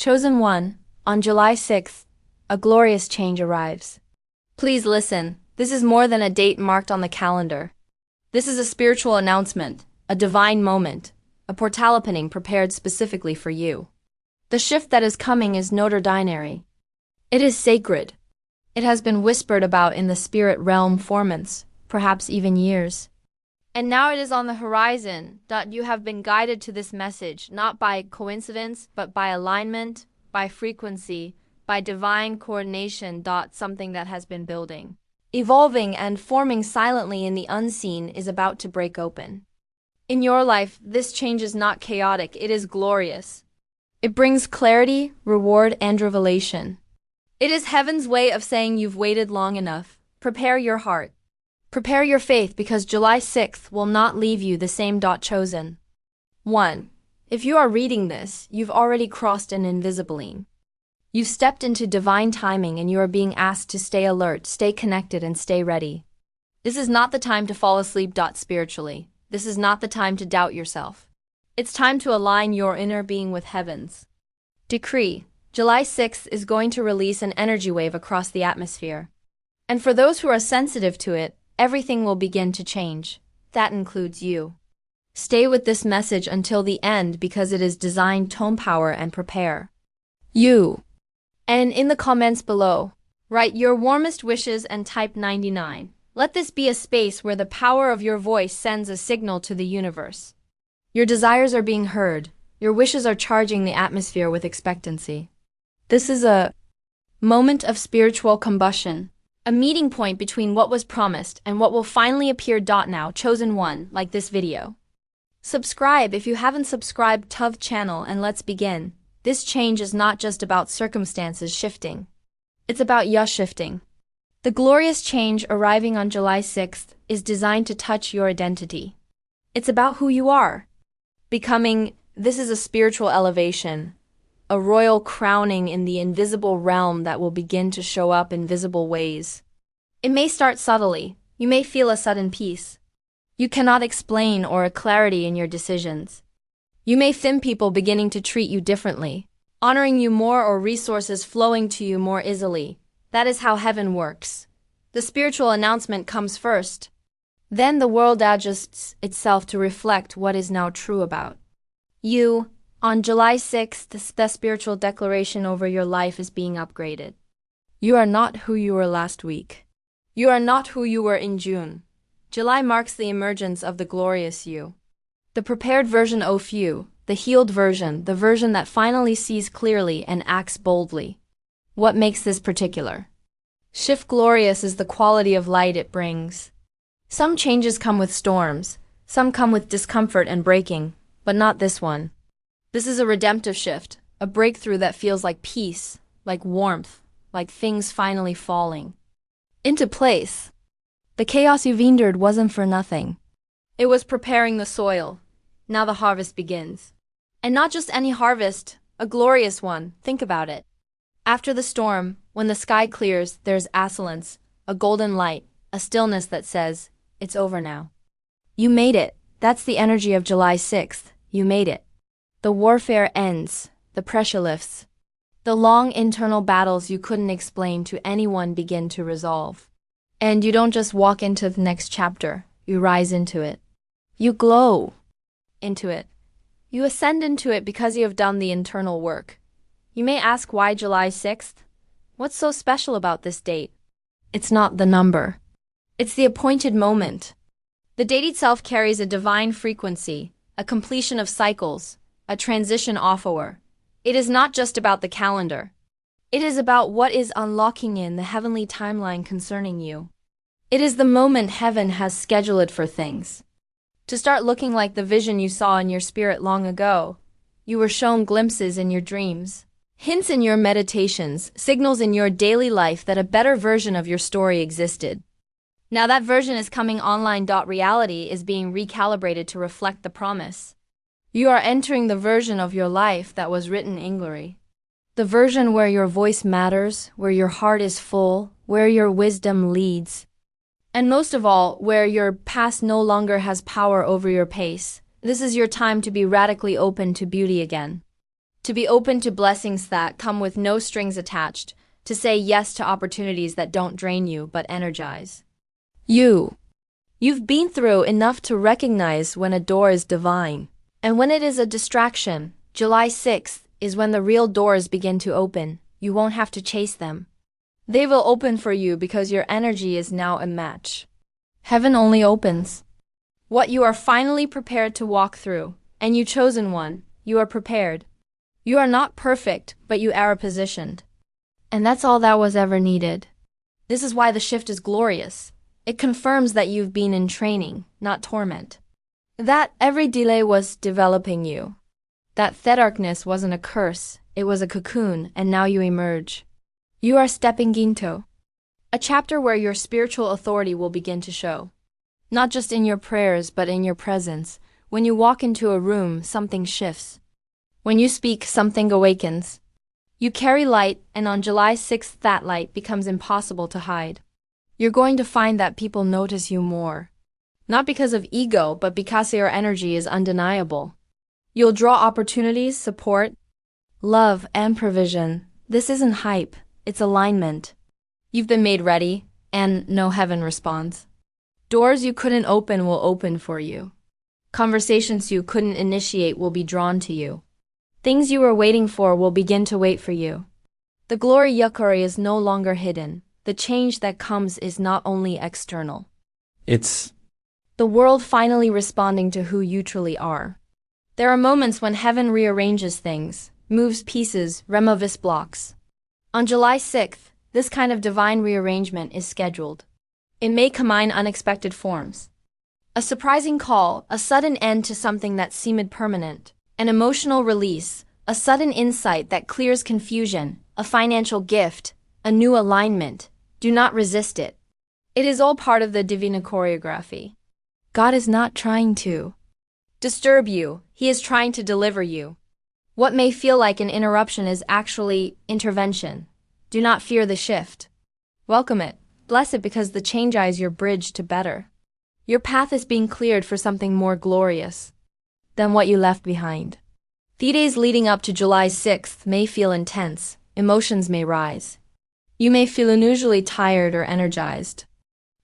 Chosen one, on July 6th, a glorious change arrives. Please listen, this is more than a date marked on the calendar. This is a spiritual announcement, a divine moment, a portal opening prepared specifically for you. The shift that is coming is notordinary. It is sacred. It has been whispered about in the spirit realm for months, perhaps even years. And now it is on the horizon. You have been guided to this message, not by coincidence, but by alignment, by frequency, by divine coordination. Something that has been building, evolving, and forming silently in the unseen is about to break open. In your life, this change is not chaotic, it is glorious. It brings clarity, reward, and revelation. It is heaven's way of saying you've waited long enough. Prepare your heart. Prepare your faith, because July 6th will not leave you the same. Chosen 1. If you are reading this, you've already crossed an invisible line. You've stepped into divine timing and you are being asked to stay alert, stay connected, and stay ready. This is not the time to fall asleep. Spiritually, this is not the time to doubt yourself. It's time to align your inner being with heaven's decree. July 6th is going to release an energy wave across the atmosphere. And for those who are sensitive to it, everything will begin to change. That includes you. Stay with this message until the end, because it is designed to empower and prepare you. And in the comments below, write your warmest wishes and type 99. Let this be a space where the power of your voice sends a signal to the universe. Your desires are being heard. Your wishes are charging the atmosphere with expectancy. This is a moment of spiritual combustion, a meeting point between what was promised and what will finally appear. Now, chosen one, like this video. Subscribe if you haven't subscribed to the channel, and let's begin. This change is not just about circumstances shifting. It's about you shifting. The glorious change arriving on July 6th is designed to touch your identity. It's about who you are becoming. This is a spiritual elevation, a royal crowning in the invisible realm that will begin to show up in visible ways. It may start subtly. You may feel a sudden peace you cannot explain, or a clarity in your decisions. You may feel people beginning to treat you differently, honoring you more, or resources flowing to you more easily. That is how heaven works. The spiritual announcement comes first. Then the world adjusts itself to reflect what is now true about you. On July 6th, the spiritual declaration over your life is being upgraded. You are not who you were last week. You are not who you were in June. July marks the emergence of the glorious you. The prepared version of you, the healed version, the version that finally sees clearly and acts boldly. What makes this particular shift glorious is the quality of light it brings. Some changes come with storms, some come with discomfort and breaking, but not this one. This is a redemptive shift, a breakthrough that feels like peace, like warmth, like things finally falling into place. The chaos you've endured wasn't for nothing. It was preparing the soil. Now the harvest begins. And not just any harvest, a glorious one. Think about it. After the storm, when the sky clears, there's excellence, a golden light, a stillness that says, it's over now. You made it. That's the energy of July 6th. You made it. The warfare ends, the pressure lifts. The long internal battles you couldn't explain to anyone begin to resolve. And you don't just walk into the next chapter, you rise into it. You glow into it. You ascend into it because you have done the internal work. You may ask, why July 6th? What's so special about this date? It's not the number. It's the appointed moment. The date itself carries a divine frequency, a completion of cycles, a transition offer. It is not just about the calendar. It is about what is unlocking in the heavenly timeline concerning you. It is the moment heaven has scheduled for things to start looking like the vision you saw in your spirit long ago. You were shown glimpses in your dreams, hints in your meditations, signals in your daily life that a better version of your story existed. Now that version is coming online. Reality is being recalibrated to reflect the promise. You are entering the version of your life that was written in glory. The version where your voice matters, where your heart is full, where your wisdom leads. And most of all, where your past no longer has power over your pace. This is your time to be radically open to beauty again. To be open to blessings that come with no strings attached, to say yes to opportunities that don't drain you but energize you. You've been through enough to recognize when a door is divine, and when it is a distraction. July 6th is when the real doors begin to open. You won't have to chase them. They will open for you because your energy is now a match. Heaven only opens what you are finally prepared to walk through, and you chosen one, you are prepared. You are not perfect, but you are positioned. And that's all that was ever needed. This is why the shift is glorious. It confirms that you've been in training, not torment. That every delay was developing you. That darkness wasn't a curse, it was a cocoon, and now you emerge. You are stepping into a chapter where your spiritual authority will begin to show. Not just in your prayers, but in your presence. When you walk into a room, something shifts. When you speak, something awakens. You carry light, and on July 6th that light becomes impossible to hide. You're going to find that people notice you more. Not because of ego, but because your energy is undeniable. You'll draw opportunities, support, love, and provision. This isn't hype, it's alignment. You've been made ready, and no heaven responds. Doors you couldn't open will open for you. Conversations you couldn't initiate will be drawn to you. Things you were waiting for will begin to wait for you. The glory yukari is no longer hidden. The change that comes is not only external. It's the world finally responding to who you truly are. There are moments when heaven rearranges things, moves pieces, removes blocks. On July 6th, this kind of divine rearrangement is scheduled. It may come in unexpected forms. A surprising call, a sudden end to something that seemed permanent. An emotional release, a sudden insight that clears confusion, a financial gift, a new alignment. Do not resist it. It is all part of the divine choreography. God is not trying to disturb you, He is trying to deliver you. What may feel like an interruption is actually intervention. Do not fear the shift. Welcome it, bless it because the change is your bridge to better. Your path is being cleared for something more glorious than what you left behind. The days leading up to July 6th may feel intense, emotions may rise. You may feel unusually tired or energized.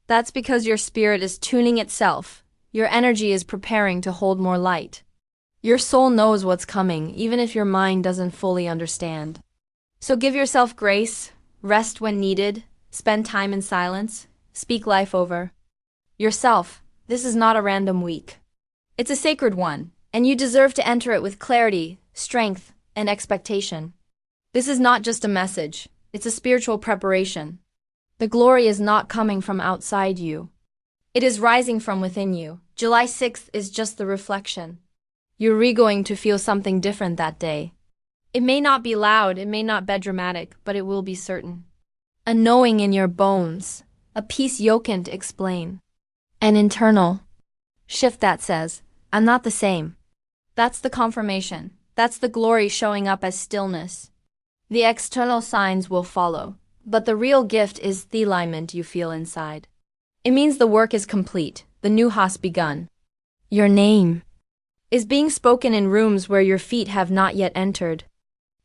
That's because your spirit is tuning itself. Your energy is preparing to hold more light. Your soul knows what's coming, even if your mind doesn't fully understand. So give yourself grace, rest when needed, spend time in silence, speak life over yourself. This is not a random week. It's a sacred one, and you deserve to enter it with clarity, strength, and expectation. This is not just a message, it's a spiritual preparation. The glory is not coming from outside you. It is rising from within you. July 6th is just the reflection. You're going to feel something different that day. It may not be loud, it may not be dramatic, but it will be certain. A knowing in your bones, a peace you can't explain. An internal shift that says, I'm not the same. That's the confirmation. That's the glory showing up as stillness. The external signs will follow, but the real gift is the alignment you feel inside. It means the work is complete, the new has begun. Your name is being spoken in rooms where your feet have not yet entered.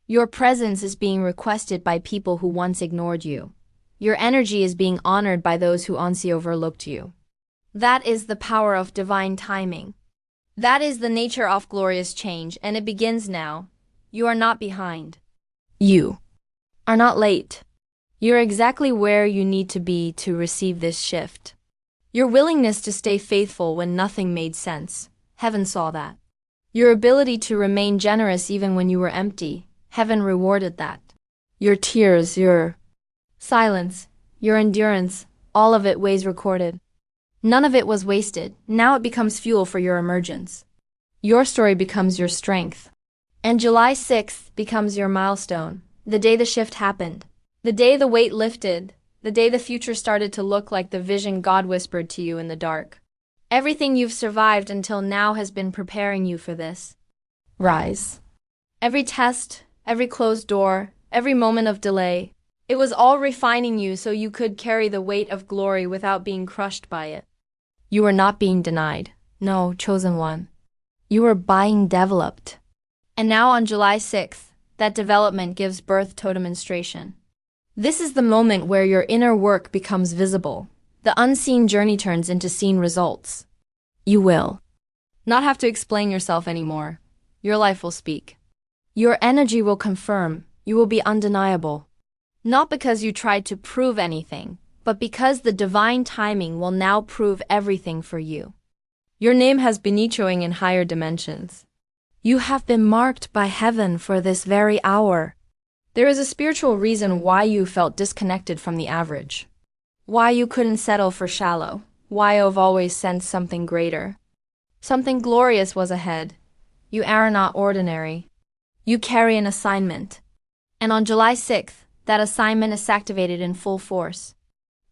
Your presence is being requested by people who once ignored you. Your energy is being honored by those who once overlooked you. That is the power of divine timing. That is the nature of glorious change, and it begins now. You are not behind. You are not late. You're exactly where you need to be to receive this shift. Your willingness to stay faithful when nothing made sense, heaven saw that. Your ability to remain generous even when you were empty, heaven rewarded that. Your tears, your silence, your endurance, all of it was recorded. None of it was wasted. Now it becomes fuel for your emergence. Your story becomes your strength. And July 6th becomes your milestone, the day the shift happened, the day the weight lifted, the day the future started to look like the vision God whispered to you in the dark. Everything you've survived until now has been preparing you for this. Rise. Every test, every closed door, every moment of delay, it was all refining you so you could carry the weight of glory without being crushed by it. You were not being denied. No, chosen one. You were being developed. And now on July 6th, that development gives birth to demonstration. This is the moment where your inner work becomes visible. The unseen journey turns into seen results. You will not have to explain yourself anymore. Your life will speak. Your energy will confirm. You will be undeniable. Not because you tried to prove anything, but because the divine timing will now prove everything for you. Your name has been echoing in higher dimensions. You have been marked by heaven for this very hour. There is a spiritual reason why you felt disconnected from the average. Why you couldn't settle for shallow. Why you've always sensed something greater. Something glorious was ahead. You are not ordinary. You carry an assignment. And on July 6th, that assignment is activated in full force.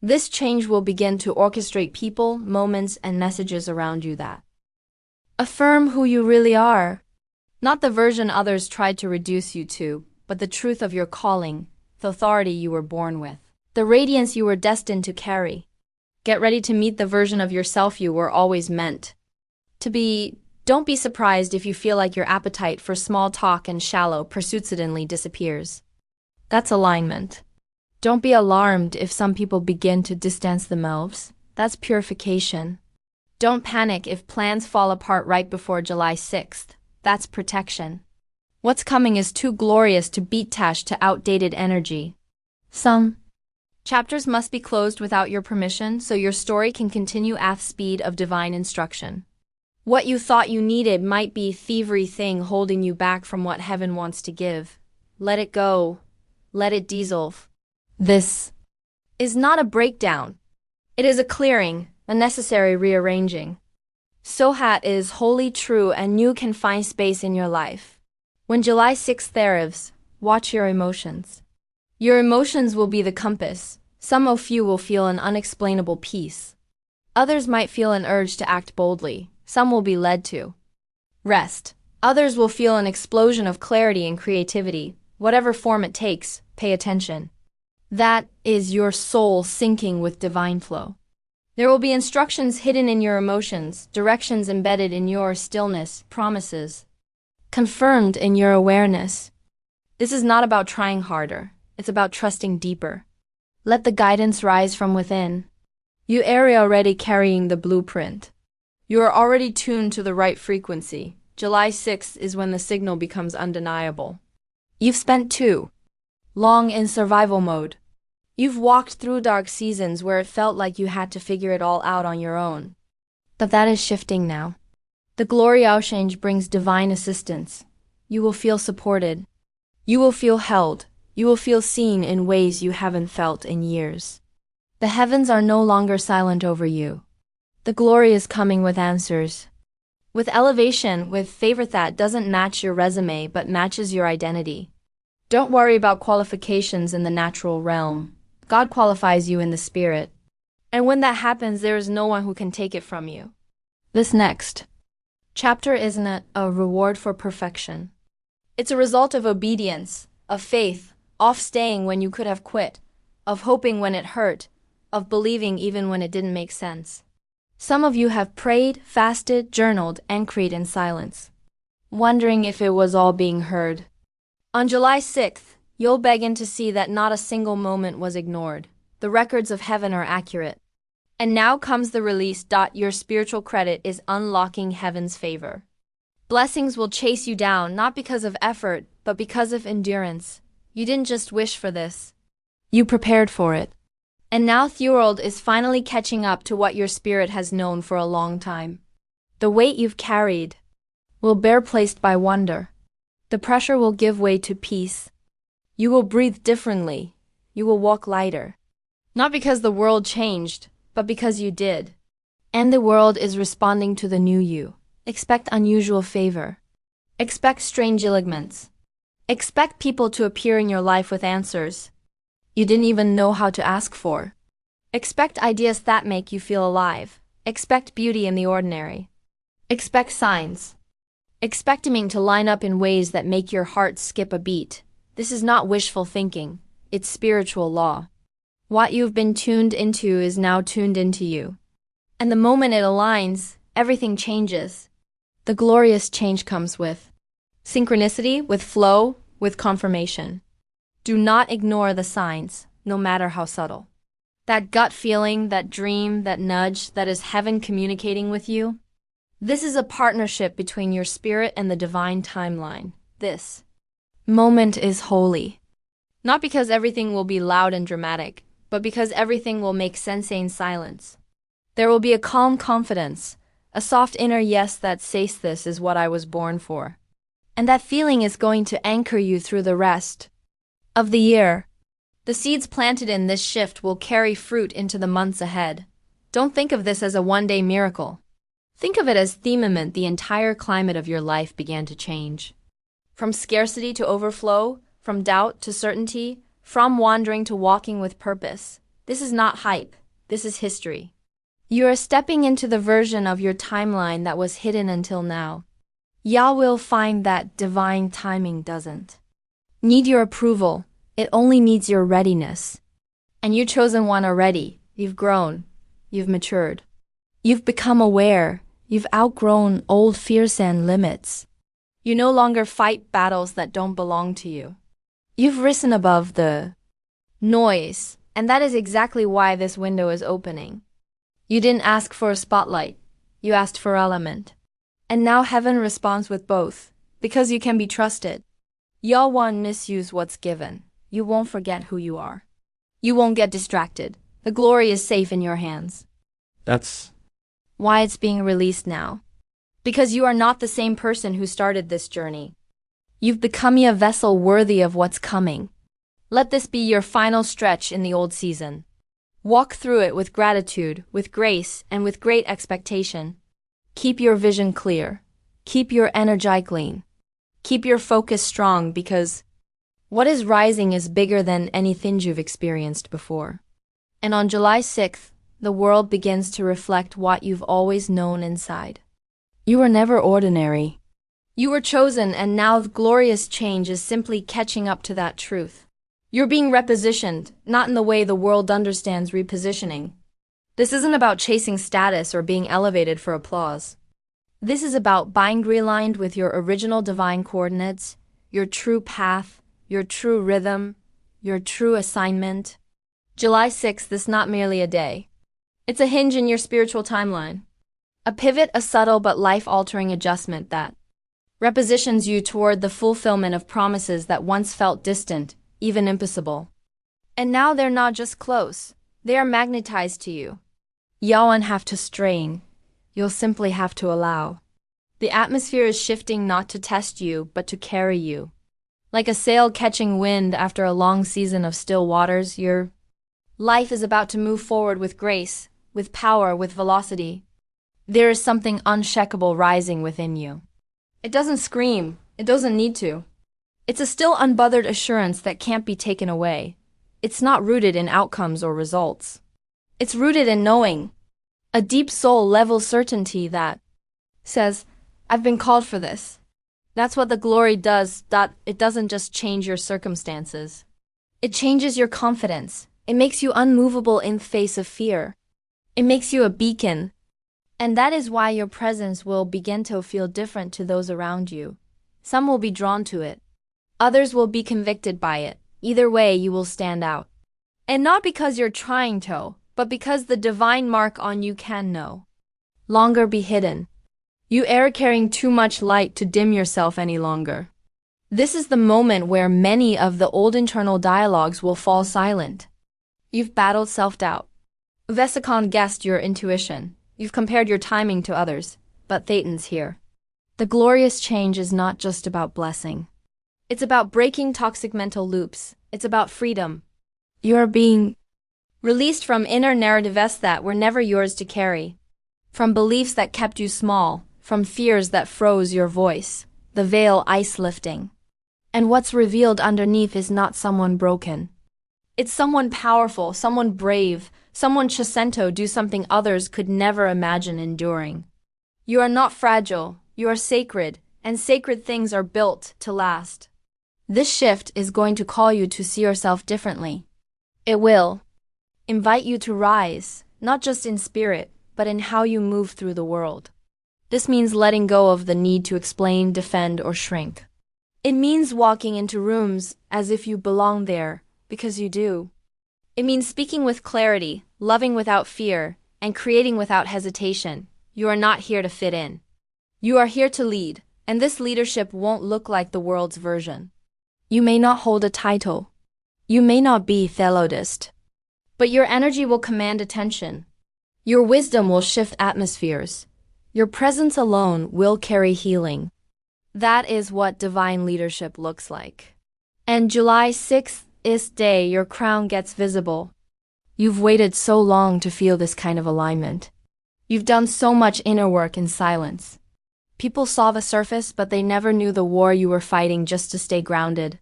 This change will begin to orchestrate people, moments, and messages around you that affirm who you really are. Not the version others tried to reduce you to, but the truth of your calling, the authority you were born with, the radiance you were destined to carry. Get ready to meet the version of yourself you were always meant to be. Don't be surprised if you feel like your appetite for small talk and shallow pursuits suddenly disappears. That's alignment. Don't be alarmed if some people begin to distance themselves. That's purification. Don't panic if plans fall apart right before July 6th. That's protection. What's coming is too glorious to be attached to outdated energy. Some chapters must be closed without your permission so your story can continue at the speed of divine instruction. What you thought you needed might be a thievery thing holding you back from what heaven wants to give. Let it go. Let it dissolve. This is not a breakdown. It is a clearing, a necessary rearranging. Sohat is wholly true and you can find space in your life. When July 6th arrives, watch your emotions. Your emotions will be the compass. Some of you will feel an unexplainable peace. Others might feel an urge to act boldly. Some will be led to rest. Others will feel an explosion of clarity and creativity. Whatever form it takes, pay attention. That is your soul syncing with divine flow. There will be instructions hidden in your emotions, directions embedded in your stillness, promises confirmed in your awareness. This is not about trying harder. It's about trusting deeper. Let the guidance rise from within. You are already carrying the blueprint. You are already tuned to the right frequency. July 6th is when the signal becomes undeniable. You've spent too long in survival mode. You've walked through dark seasons where it felt like you had to figure it all out on your own. But that is shifting now. The glory change brings divine assistance. You will feel supported. You will feel held. You will feel seen in ways you haven't felt in years. The heavens are no longer silent over you. The glory is coming with answers. With elevation, with favor that doesn't match your resume but matches your identity. Don't worry about qualifications in the natural realm. God qualifies you in the spirit. And when that happens, there is no one who can take it from you. This next chapter isn't a reward for perfection. It's a result of obedience, of faith, of staying when you could have quit, of hoping when it hurt, of believing even when it didn't make sense. Some of you have prayed, fasted, journaled, and cried in silence, wondering if it was all being heard. On July 6th, you'll begin to see that not a single moment was ignored. The records of heaven are accurate. And now comes the release. Your spiritual credit is unlocking heaven's favor. Blessings will chase you down not because of effort, but because of endurance. You didn't just wish for this. You prepared for it. And now the world is finally catching up to what your spirit has known for a long time. The weight you've carried will bear placed by wonder. The pressure will give way to peace. You will breathe differently. You will walk lighter. Not because the world changed, but because you did. And the world is responding to the new you. Expect unusual favor. Expect strange elements. Expect people to appear in your life with answers you didn't even know how to ask for. Expect ideas that make you feel alive. Expect beauty in the ordinary. Expect signs. Expect timing to line up in ways that make your heart skip a beat. This is not wishful thinking. It's spiritual law. What you've been tuned into is now tuned into you. And the moment it aligns, everything changes. The glorious change comes with synchronicity, with flow, with confirmation. Do not ignore the signs, no matter how subtle. That gut feeling, that dream, that nudge, that is heaven communicating with you. This is a partnership between your spirit and the divine timeline. This moment is holy. Not because everything will be loud and dramatic, but because everything will make sense in silence. There will be a calm confidence, a soft inner yes that says this is what I was born for. And that feeling is going to anchor you through the rest of the year. The seeds planted in this shift will carry fruit into the months ahead. Don't think of this as a one-day miracle. Think of it as the moment the entire climate of your life began to change. From scarcity to overflow, from doubt to certainty, from wandering to walking with purpose. This is not hype. This is history. You are stepping into the version of your timeline that was hidden until now. Yah will find that divine timing doesn't need your approval. It only needs your readiness. And you've chosen one already. You've grown. You've matured. You've become aware. You've outgrown old fears and limits. You no longer fight battles that don't belong to you. You've risen above the noise, and that is exactly why this window is opening. You didn't ask for a spotlight. You asked for element. And now heaven responds with both, because you can be trusted. Yah won't misuse what's given. You won't forget who you are. You won't get distracted. The glory is safe in your hands. That's why it's being released now. Because you are not the same person who started this journey. You've become a vessel worthy of what's coming. Let this be your final stretch in the old season. Walk through it with gratitude, with grace, and with great expectation. Keep your vision clear. Keep your energy clean. Keep your focus strong because what is rising is bigger than anything you've experienced before. And on July 6th, the world begins to reflect what you've always known inside. You were never ordinary. You were chosen, and now the glorious change is simply catching up to that truth. You're being repositioned, not in the way the world understands repositioning. This isn't about chasing status or being elevated for applause. This is about being realigned with your original divine coordinates, your true path, your true rhythm, your true assignment. July 6th is not merely a day. It's a hinge in your spiritual timeline. A pivot, a subtle but life-altering adjustment that repositions you toward the fulfillment of promises that once felt distant, even impossible. And now they're not just close, they are magnetized to you. You won't have to strain, you'll simply have to allow. The atmosphere is shifting not to test you, but to carry you. Like a sail catching wind after a long season of still waters, your life is about to move forward with grace, with power, with velocity. There is something unshakable rising within you. It doesn't scream, it doesn't need to. It's a still unbothered assurance that can't be taken away. It's not rooted in outcomes or results. It's rooted in knowing. A deep soul-level certainty that says, I've been called for this. That's what the glory does. It doesn't just change your circumstances. It changes your confidence. It makes you unmovable in face of fear. It makes you a beacon. And that is why your presence will begin to feel different to those around you. Some will be drawn to it. Others will be convicted by it. Either way, you will stand out. And not because you're trying to, but because the divine mark on you can no longer be hidden. You are carrying too much light to dim yourself any longer. This is the moment where many of the old internal dialogues will fall silent. You've battled self-doubt. Vesicon guessed your intuition. You've compared your timing to others, but Thetan's here. The glorious change is not just about blessing. It's about breaking toxic mental loops. It's about freedom. You're being released from inner narratives that were never yours to carry. From beliefs that kept you small. From fears that froze your voice. The veil ice lifting. And what's revealed underneath is not someone broken. It's someone powerful, someone brave, someone Chacento do something others could never imagine enduring. You are not fragile, you are sacred, and sacred things are built to last. This shift is going to call you to see yourself differently. It will invite you to rise, not just in spirit, but in how you move through the world. This means letting go of the need to explain, defend, or shrink. It means walking into rooms as if you belong there, because you do. It means speaking with clarity, loving without fear, and creating without hesitation. You are not here to fit in. You are here to lead, and this leadership won't look like the world's version. You may not hold a title. You may not be theologist. But your energy will command attention. Your wisdom will shift atmospheres. Your presence alone will carry healing. That is what divine leadership looks like. And July 6th is day your crown gets visible. You've waited so long to feel this kind of alignment. You've done so much inner work in silence. People saw the surface, but they never knew the war you were fighting just to stay grounded.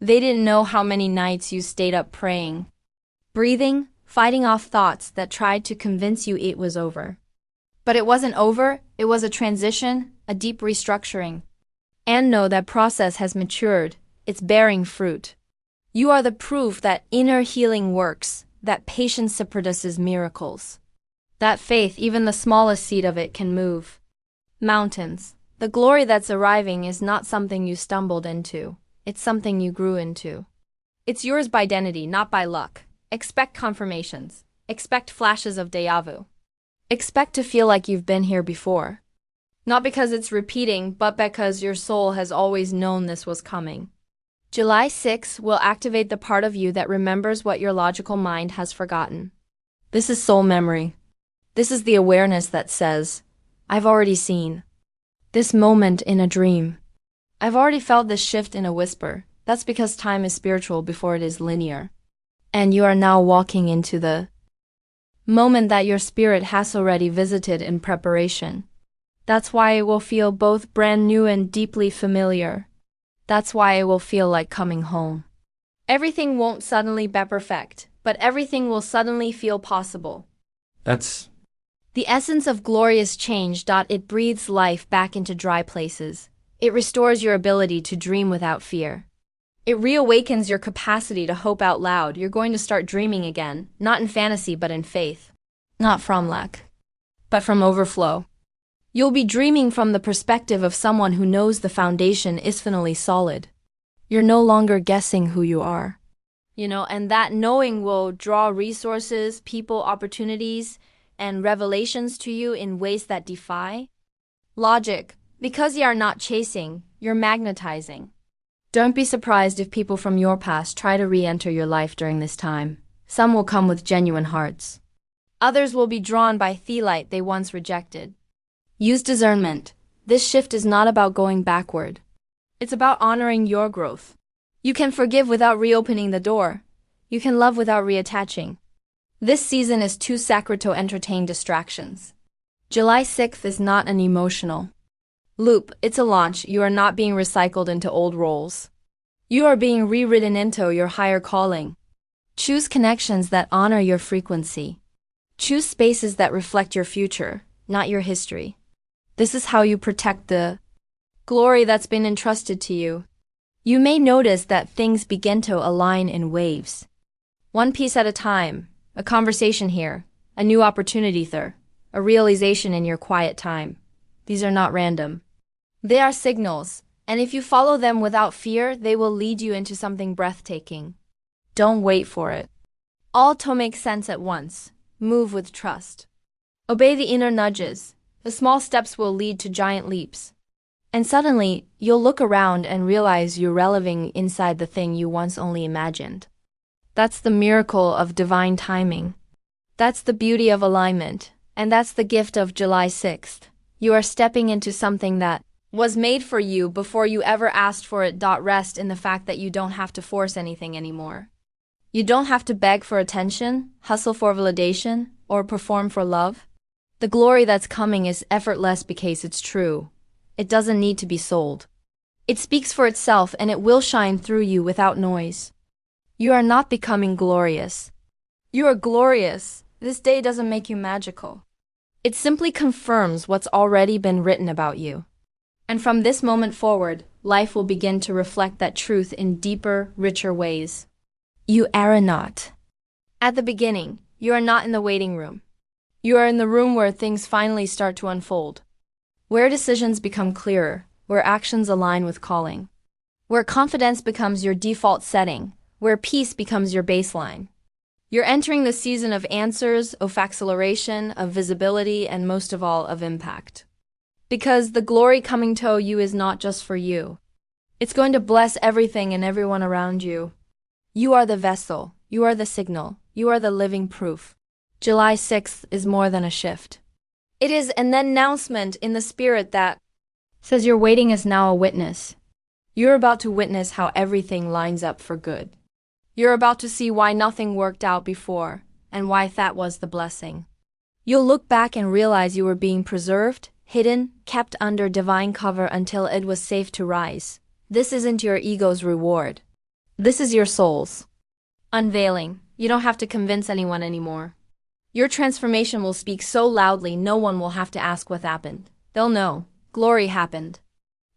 They didn't know how many nights you stayed up praying, breathing, fighting off thoughts that tried to convince you it was over. But it wasn't over, it was a transition, a deep restructuring. And know that process has matured, it's bearing fruit. You are the proof that inner healing works, that patience produces miracles. That faith, even the smallest seed of it, can move mountains. The glory that's arriving is not something you stumbled into, it's something you grew into. It's yours by identity, not by luck. Expect confirmations. Expect flashes of déjà vu. Expect to feel like you've been here before. Not because it's repeating, but because your soul has always known this was coming. July 6 will activate the part of you that remembers what your logical mind has forgotten. This is soul memory. This is the awareness that says, I've already seen this moment in a dream. I've already felt this shift in a whisper. That's because time is spiritual before it is linear. And you are now walking into the moment that your spirit has already visited in preparation. That's why it will feel both brand new and deeply familiar. That's why it will feel like coming home. Everything won't suddenly be perfect, but everything will suddenly feel possible. That's the essence of glorious change. It breathes life back into dry places. It restores your ability to dream without fear. It reawakens your capacity to hope out loud. You're going to start dreaming again, not in fantasy but in faith. Not from lack, but from overflow. You'll be dreaming from the perspective of someone who knows the foundation is finally solid. You're no longer guessing who you are. And that knowing will draw resources, people, opportunities, and revelations to you in ways that defy logic. Because you are not chasing, you're magnetizing. Don't be surprised if people from your past try to re-enter your life during this time. Some will come with genuine hearts. Others will be drawn by theolite they once rejected. Use discernment. This shift is not about going backward. It's about honoring your growth. You can forgive without reopening the door. You can love without reattaching. This season is too sacred to entertain distractions. July 6th is not an emotional loop, it's a launch. You are not being recycled into old roles. You are being rewritten into your higher calling. Choose connections that honor your frequency. Choose spaces that reflect your future, not your history. This is how you protect the glory that's been entrusted to you. You may notice that things begin to align in waves. One piece at a time, a conversation here, a new opportunity there, a realization in your quiet time. These are not random. They are signals, and if you follow them without fear, they will lead you into something breathtaking. Don't wait for it. All to make sense at once. Move with trust. Obey the inner nudges. The small steps will lead to giant leaps. And suddenly, you'll look around and realize you're releving inside the thing you once only imagined. That's the miracle of divine timing. That's the beauty of alignment, and that's the gift of July 6th. You are stepping into something that was made for you before you ever asked for it. Rest in the fact that you don't have to force anything anymore. You don't have to beg for attention, hustle for validation, or perform for love. The glory that's coming is effortless because it's true. It doesn't need to be sold. It speaks for itself and it will shine through you without noise. You are not becoming glorious. You are glorious. This day doesn't make you magical. It simply confirms what's already been written about you. And from this moment forward, life will begin to reflect that truth in deeper, richer ways. You are not. At the beginning, you are not in the waiting room. You are in the room where things finally start to unfold. Where decisions become clearer, where actions align with calling. where confidence becomes your default setting, where peace becomes your baseline. You're entering the season of answers, of acceleration, of visibility, and most of all, of impact. Because the glory coming to you is not just for you. It's going to bless everything and everyone around you. You are the vessel, you are the signal, you are the living proof. July 6th is more than a shift. It is an announcement in the spirit that says your waiting is now a witness. You're about to witness how everything lines up for good. You're about to see why nothing worked out before, and why that was the blessing. You'll look back and realize you were being preserved, hidden, kept under divine cover until it was safe to rise. This isn't your ego's reward. This is your soul's unveiling. You don't have to convince anyone anymore. Your transformation will speak so loudly no one will have to ask what happened. They'll know. Glory happened.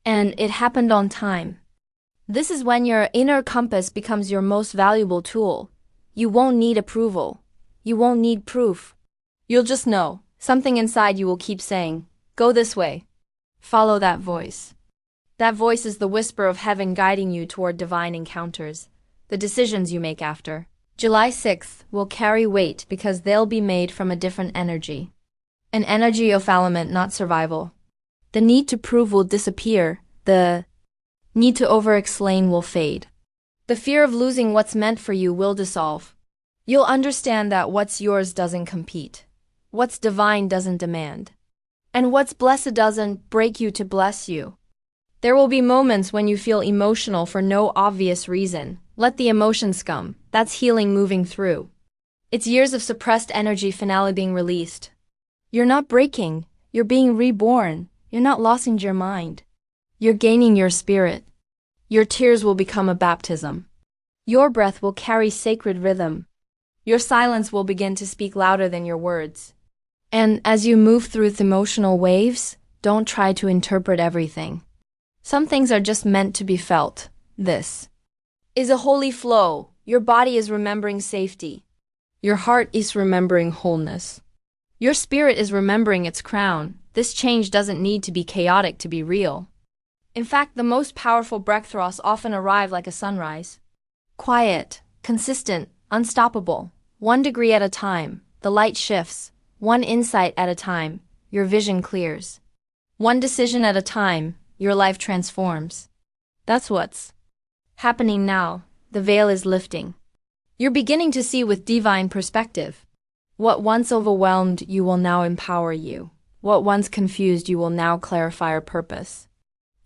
And it happened on time. This is when your inner compass becomes your most valuable tool. You won't need approval. You won't need proof. You'll just know. Something inside you will keep saying, "Go this way." Follow that voice. That voice is the whisper of heaven guiding you toward divine encounters. The decisions you make after July 6th will carry weight because they'll be made from a different energy. An energy of element, not survival. The need to prove will disappear. The need to over-explain will fade. The fear of losing what's meant for you will dissolve. You'll understand that what's yours doesn't compete. What's divine doesn't demand. And what's blessed doesn't break you to bless you. There will be moments when you feel emotional for no obvious reason. Let the emotions come. That's healing moving through. It's years of suppressed energy finally being released. You're not breaking. You're being reborn. You're not losing your mind. You're gaining your spirit. Your tears will become a baptism. Your breath will carry sacred rhythm. Your silence will begin to speak louder than your words. And as you move through the emotional waves, don't try to interpret everything. Some things are just meant to be felt. This is a holy flow. Your body is remembering safety. Your heart is remembering wholeness. Your spirit is remembering its crown. This change doesn't need to be chaotic to be real. In fact, the most powerful breakthroughs often arrive like a sunrise. Quiet, consistent, unstoppable. 1 degree at a time, the light shifts. 1 insight at a time, your vision clears. 1 decision at a time, your life transforms. That's what's happening now. The veil is lifting. You're beginning to see with divine perspective. What once overwhelmed you will now empower you. What once confused you will now clarify your purpose.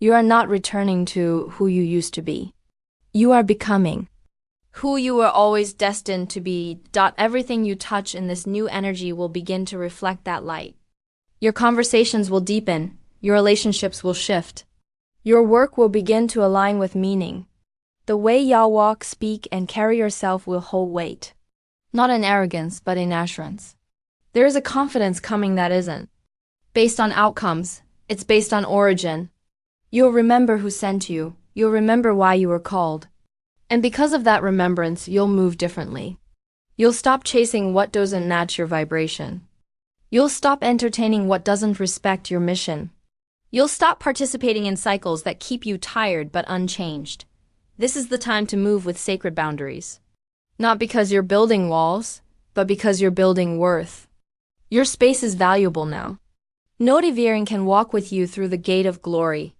You are not returning to who you used to be. You are becoming who you were always destined to be. Everything you touch in this new energy will begin to reflect that light. Your conversations will deepen. Your relationships will shift. Your work will begin to align with meaning. The way you walk, speak, and carry yourself will hold weight. Not in arrogance, but in assurance. There is a confidence coming that isn't based on outcomes. It's based on origin. You'll remember who sent you. You'll remember why you were called. And because of that remembrance, you'll move differently. You'll stop chasing what doesn't match your vibration. You'll stop entertaining what doesn't respect your mission. You'll stop participating in cycles that keep you tired but unchanged. This is the time to move with sacred boundaries. Not because you're building walls, but because you're building worth. Your space is valuable now. No devouring can walk with you through the gate of glory.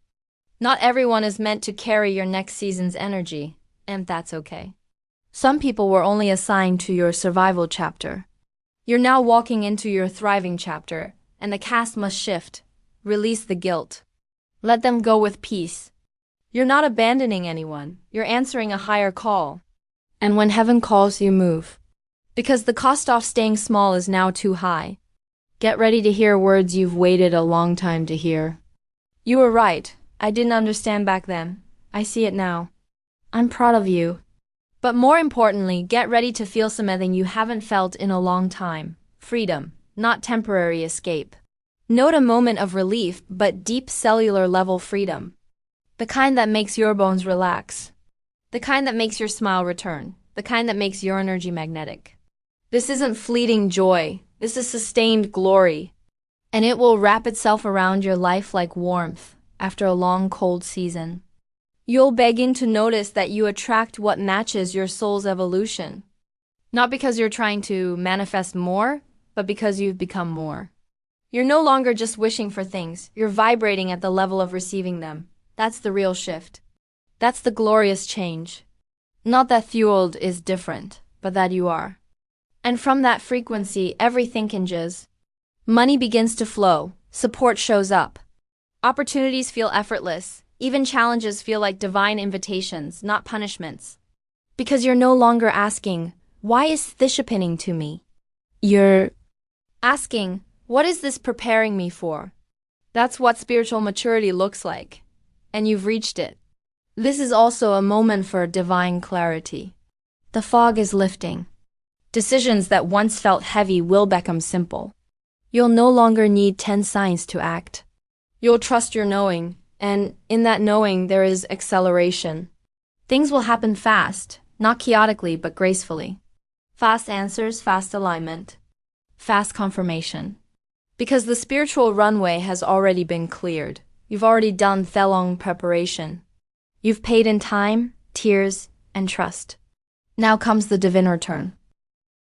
Not everyone is meant to carry your next season's energy, and that's okay. Some people were only assigned to your survival chapter. You're now walking into your thriving chapter, and the cast must shift. Release the guilt. Let them go with peace. You're not abandoning anyone. You're answering a higher call. And when heaven calls, you move. Because the cost of staying small is now too high. Get ready to hear words you've waited a long time to hear. You were right. I didn't understand back then. I see it now. I'm proud of you. But more importantly, get ready to feel something you haven't felt in a long time. Freedom, not temporary escape. Note a moment of relief, but deep cellular level freedom. The kind that makes your bones relax. The kind that makes your smile return. The kind that makes your energy magnetic. This isn't fleeting joy. This is sustained glory. And it will wrap itself around your life like warmth after a long cold season. You'll begin to notice that you attract what matches your soul's evolution. Not because you're trying to manifest more, but because you've become more. You're no longer just wishing for things, you're vibrating at the level of receiving them. That's the real shift. That's the glorious change. Not that fueled is different, but that you are. And from that frequency, everything hinges. Money begins to flow, support shows up. Opportunities feel effortless, even challenges feel like divine invitations, not punishments. Because you're no longer asking, why is this happening to me? You're asking, what is this preparing me for? That's what spiritual maturity looks like. And you've reached it. This is also a moment for divine clarity. The fog is lifting. Decisions that once felt heavy will become simple. You'll no longer need 10 signs to act. You'll trust your knowing, and in that knowing there is acceleration. Things will happen fast, not chaotically but gracefully. Fast answers, fast alignment. Fast confirmation. Because the spiritual runway has already been cleared. You've already done long preparation. You've paid in time, tears, and trust. Now comes the divine return.